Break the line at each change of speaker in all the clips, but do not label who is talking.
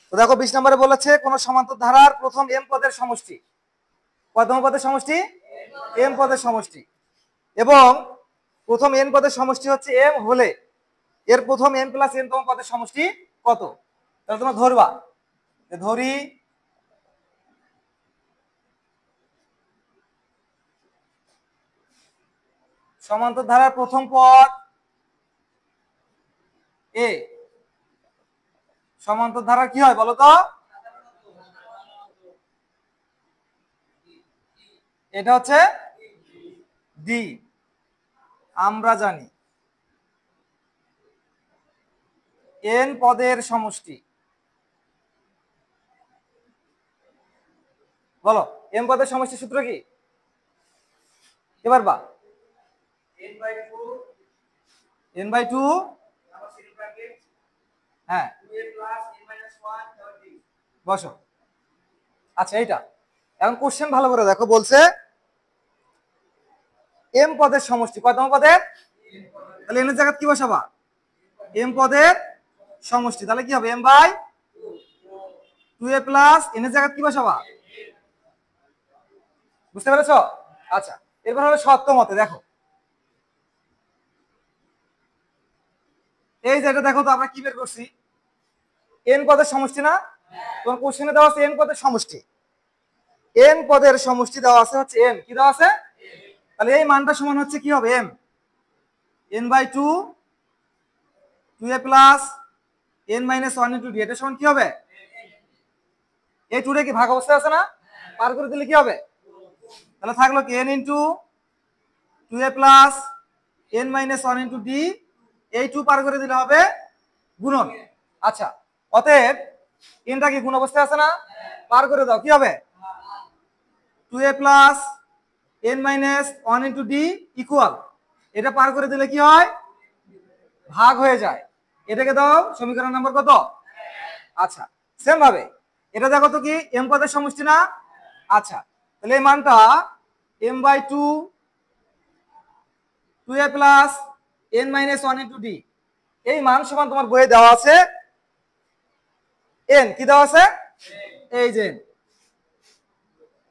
তো দেখো 20 নম্বরে বলেছে কোন সমান্তর ধারার প্রথম m পদের সমষ্টি। কয়তম পদের সমষ্টি? m পদের সমষ্টি। এবং প্রথম n পদের সমষ্টি হচ্ছে m হলে এর প্রথম m প্লাস n তম পদের সমষ্টি কত? তাহলে তোমরা ধরবা, ধরি সমান্তর ধারার প্রথম পদ a, সমান্তর ধারার কি হয় বলো তো? এটা হচ্ছে d। আমরা জানি n পদের সমষ্টি, বলো m পদের সমষ্টি সূত্র কি? এবার বা n/2 হ্যাঁ বসো। আচ্ছা এইটা এখন কোশ্চেন ভালো করে দেখো, বলছে m পদের সমষ্টি কয়তম পদের? তাহলে n এর জায়গায় কি বসাবা? m পদের সমষ্টি, তাহলে কি হবে m/2a প্লাস n এর জায়গায় কি বসাবা? বুঝতে পেরেছো? আচ্ছা এরপর হলো সত্য মতে। দেখো এই যে এটা দেখো তো আমরা কি বের করছি, n পদের সমষ্টি না? তোমার কোশ্চেনে দেওয়া আছে n পদের সমষ্টি, n পদের সমষ্টি দেওয়া আছে হচ্ছে m, কি দেওয়া আছে? তাহলে এই মানটা সমান হচ্ছে কি হবে? m n/2 2a plus n minus 1 into d, এটা সমান কি হবে? এই 2 টা কি ভাগ অবস্থায় আছে না? পার করে দিলে কি হবে? তাহলে থাকলো কি n into 2a plus n minus 1 into d, এই 2 পার করে দিলে হবে গুণন। আচ্ছা অতএব nটা কি গুণ অবস্থায় আছে না? পার করে দাও, কি হবে? 2a plus n minus 1 into d equal, এটা পার করে দিলে কি হয়? ভাগ হয়ে যায়। এটাকে দাও সমীকরণ নম্বর কত? আচ্ছা সেম ভাবে এটা দেখো তো কি m পদের সমষ্টি না? আচ্ছা তাহলে এই মানটা m/2 2a plus n minus 1 into d, এই মান সমান তোমার বইয়ে দেওয়া আছে n, কি দেওয়া আছে? এই যে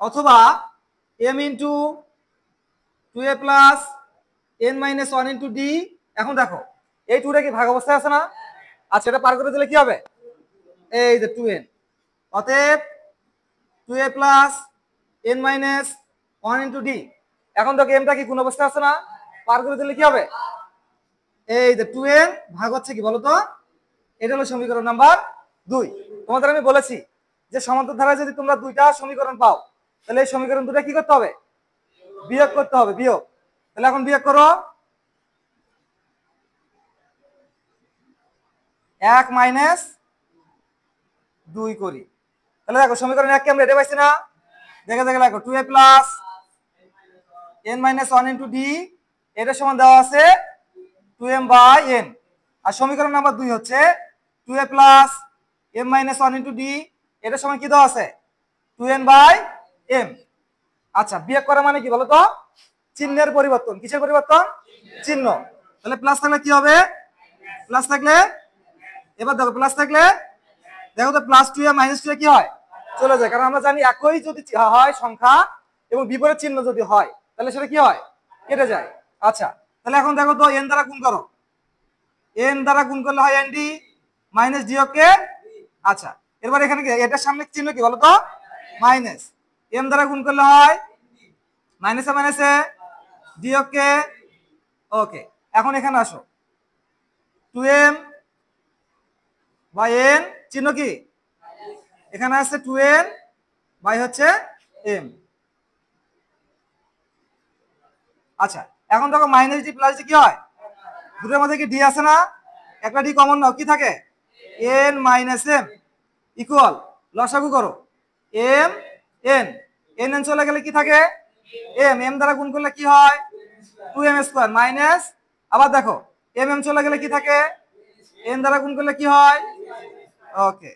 অথবা m into 2a plus n minus 1 into d। এখন দেখো এই 2টা কি ভাগ অবস্থায় আছে না? আচ্ছা এটা পার করে দিলে কি হবে? এই যে 2n, অতএব 2a plus n minus 1 into d। এখন দেখো mটা কি কোন অবস্থায় আছে না? পার করে দিলে কি হবে? এই যে 2n ভাগ হচ্ছে কি বলো তো? এটা হলো সমীকরণ নাম্বার 2। তোমাদের আমি বলেছি যে সমান্তর ধারায় যদি তোমরা দুইটা সমীকরণ পাও তাহলে এই সমীকরণ দুটো কি করতে হবে? বিয়োগ করতে হবে, বিয়োগ। তাহলে এখন বিয়োগ করো, 1 মাইনাস 2 করি। তাহলে দেখো সমীকরণ 1 কে আমরা এটা পাইছি না? দেখে দেখে দেখো 2a plus n minus 1 into d, এটা সমান দেওয়া আছে 2m/n। আর সমীকরণ নাম্বার 2 হচ্ছে 2a plus m minus 1 into d, এটা সমান কি দেওয়া আছে? 2n/m। আচ্ছা বিয়োগ করা মানে কি বলো তো? চিহ্নের পরিবর্তন। কিসের পরিবর্তন? চিহ্ন। তাহলে প্লাস থাকলে কি হবে? প্লাস থাকলে এবার দেখো প্লাস থাকলে দেখো তো প্লাস 2a মাইনাস 2a কি হয়? চলে যায়, কারণ আমরা জানি একই যদি হয় সংখ্যা এবং বিপরীত চিহ্ন যদি হয় তাহলে সেটা কি হয়? কেটে যায়। আচ্ছা তাহলে এখন দেখো তো n দ্বারা গুণ করো, n দ্বারা গুণ করলে হয় nd মাইনাস d কে। আচ্ছা এরপর এখানে কি এটার সামনে চিহ্ন কি বলো তো? মাইনাস। m দ্বারা গুণ করলে হয় মাইনাসে মাইনাসে d কে। ওকে এখন এখানে আসো, 2m বাই n চিহ্ন কি? এখানে আছে 2n বাই হচ্ছে m। আচ্ছা এখন দেখো মাইনাস ডি প্লাস ডি কি হয়? দুটোর মধ্যে কি ডি আছে না? একটা ডি কমন নাও, কি থাকে? n মাইনাস m ইকুয়াল লসাগু করো m n, n চলে গেলে কি থাকে? m দ্বারা গুণ করলে কি হয়? 2m স্কয়ার মাইনাস, আবার দেখো m চলে গেলে কি থাকে? n দ্বারা গুণ করলে কি হয়? ওকে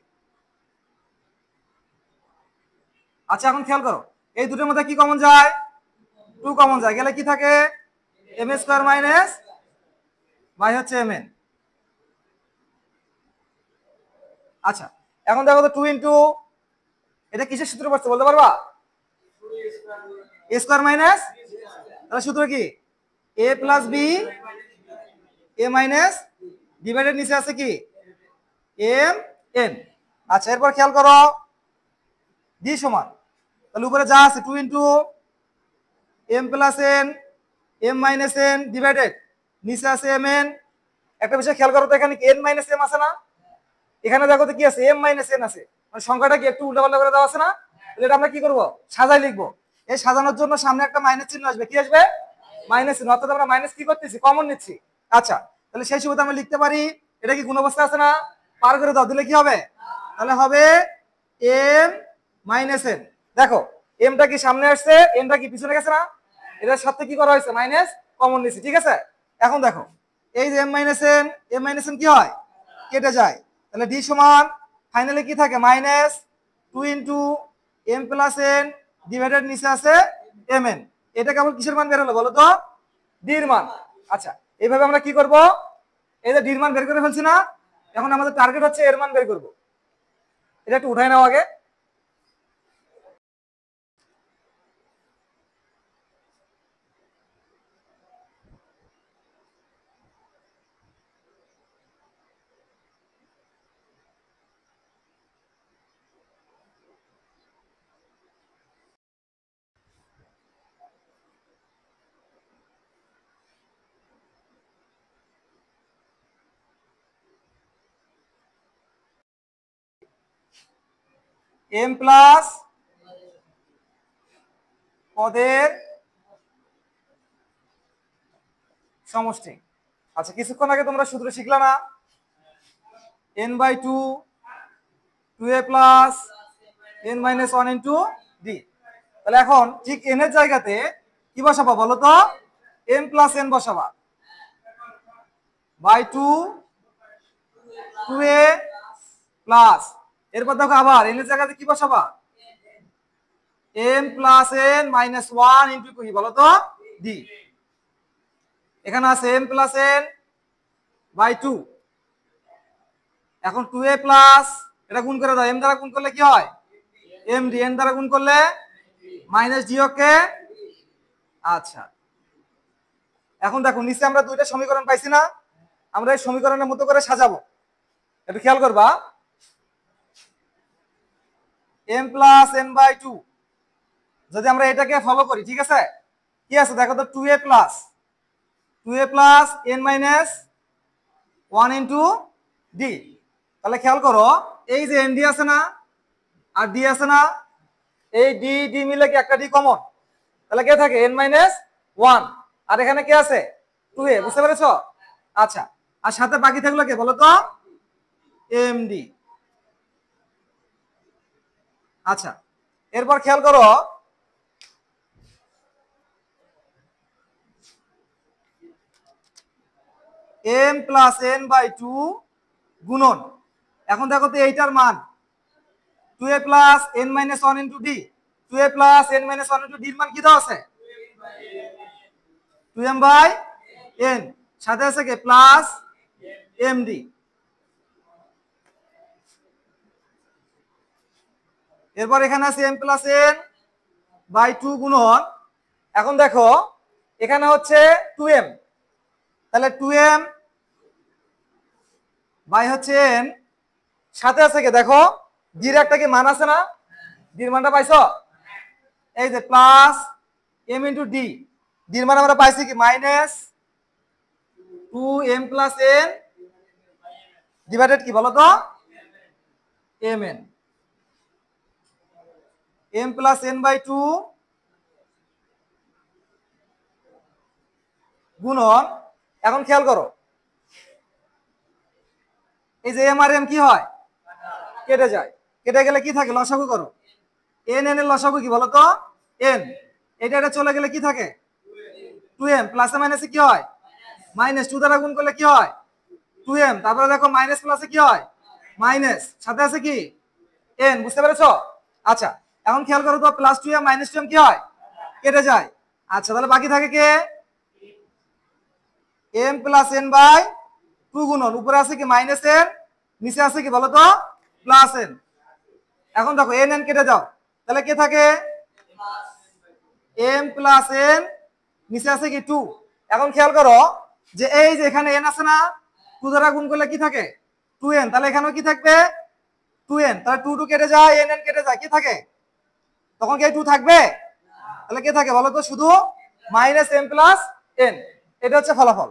আচ্ছা এখন খেয়াল করো এই দুটোর মধ্যে কি কমন যায়? 2 কমন যায়, গেলে কি থাকে? m স্কয়ার মাইনাস বাই হচ্ছে mn। আচ্ছা এখন দেখো তো 2 ইন্টু এটা কিসের সূত্র পড়ছে বলতে পারবা? a স্কয়ার মাইনাস, তাহলে সূত্র কি a plus b a minus divided নিচে আছে কি m n। আচ্ছা এরপর খেয়াল করো d সমান, তাহলে উপরে যা আছে 2 into m plus n m minus n divided নিচে আছে m n। একটা বিষয় খেয়াল করো তো, এখানে কি n মাইনাস m আছে না? এখানে দেখো তো কি আছে m মাইনাস n আছে, মানে সংখ্যাটা কি একটু উল্টাপাল্টা করে দেওয়া আছে না? তাহলে এটা আমরা কি করব সাজাই লিখবো। এই সাজানোর জন্য সামনে একটা মাইনাস চিহ্ন আসবে, কি আসবে মাইনাস চিহ্ন, অর্থাৎ আমরা মাইনাস কি করতেছি কমন নিচ্ছি। আচ্ছা তাহলে সেই সুবিধা আমরা লিখতে পারি, এটা কি গুণ অবস্থা আছে না, পার করে দাও, দিলে কি হবে, তাহলে হবে m মাইনাস n। দেখো mটা কি সামনে আসছে, nটা কি পিছনে গেছে না, এটার সাথে কি করা হয়েছে মাইনাস কমন নিচ্ছি, ঠিক আছে। এখন দেখো এই যে m মাইনাস n কি হয় কেটে যায়, তাহলে d সমান ফাইনালি কি থাকে minus 2 into m plus n divided নিচে আছে mn। এটা কেবল কিসের মান বের হলো বলো তো, d এর মান। আচ্ছা এইভাবে আমরা কি করব, এই যে d এর মান বের করে ফেলছি না, এখন আমাদের টার্গেট হচ্ছে এর মান বের করব। এটা একটু উঠাই নাও আগে। m প্লাস পদের সমষ্টি। আচ্ছা কিছুক্ষণ আগে তোমরা সূত্র শিখলা না, n/2 2a plus n minus 1 into d। তাহলে এখন ঠিক n এর জায়গাতে কি বসাবো বলো তো, m প্লাস n বসাবা, বাই 2 2a প্লাস, এরপর দেখো আবার n এর জায়গাতে কি বসাবা, m plus n minus 1 into কি বলো তো d। এখানে আছে m প্লাস n বাই 2, এখন 2a প্লাস এটা গুণ করে দাও, m দ্বারা গুণ করলে কি হয় md, n দ্বারা গুণ করলে মাইনাস d। ওকে আচ্ছা এখন দেখো নিচে আমরা দুইটা সমীকরণ পাইছি না, আমরা এই সমীকরণের মতো করে সাজাবো, একটু খেয়াল করবা। m প্লাস n বাই 2 যদি আমরা এটাকে ফলো করি, ঠিক আছে কি আছে দেখো তো 2a plus n minus 1 into d। তাহলে খেয়াল করো এই যে n d আছে না আর d আছে না, এই d d মিলে কি একটা d কমন, তাহলে কে থাকে n মাইনাস 1, আর এখানে কে আছে 2a, বুঝতে পেরেছো? আচ্ছা আর সাথে বাকি থাকলো কে বলো তো md। আচ্ছা এরপর খেয়াল করো m প্লাস n বাই 2 গুণন, এখন দেখো তো এইটার মান 2a plus n minus 1 into d, 2a plus n minus 1 into d এর মান কি দেওয়া আছে 2m বাই n, সাথে আছে কি প্লাস md। এরপর এখানে আছে m প্লাস n বাই 2 গুণন, এখন দেখো এখানে হচ্ছে 2m, তাহলে 2m বাই হচ্ছে n, সাথে আছে কি দেখো d এর একটা কি মান আছে না, d এর মানটা পাইছো, এই যে plus m into d, d এর মান আমরা পাইছি কি minus 2m plus n divided কি বলো তো mn, m plus n by 2 গুণন। এখন খেয়াল করো এই যে m আর m কি হয় কেটে যায়, কেটে গেলে কি থাকে লসাগু করো, n n এর লসাগু কি বলো তো n, এটা চলে গেলে কি থাকে 2m, প্লাসে মাইনাসে কি হয় মাইনাস, 2 দ্বারা গুণ করলে কি হয় 2m, তারপরে দেখো মাইনাস প্লাসে কি হয় মাইনাস, সাথে আছে কি n, বুঝতে পেরেছো? আচ্ছা এখন খেয়াল করো তো প্লাস 2m মাইনাস 2m কি হয় কেটে যায়। আচ্ছা তাহলে বাকি থাকে কে m প্লাস n বাই 2 গুণন, উপরে আছে কি মাইনাস n, নিচে আছে কি বলো তো প্লাস এন। এখন দেখো এন এন কেটে যাও, তাহলে কে থাকে? এম প্লাস এন, নিচে আছে কি 2। এখন খেয়াল করো যে এই যে এখানে এন আছে না, 2 দ্বারা গুণ করলে কি থাকে? 2n। তাহলে এখানেও কি থাকবে? 2n। তাহলে 2 2 কেটে যায়, n n কেটে যায়, কি থাকে? তখন কি 2 থাকবে? তাহলে কে থাকে বলো তো? শুধু মাইনাস এম প্লাস এন। এটা হচ্ছে ফলাফল।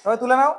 সবাই তুলে নাও।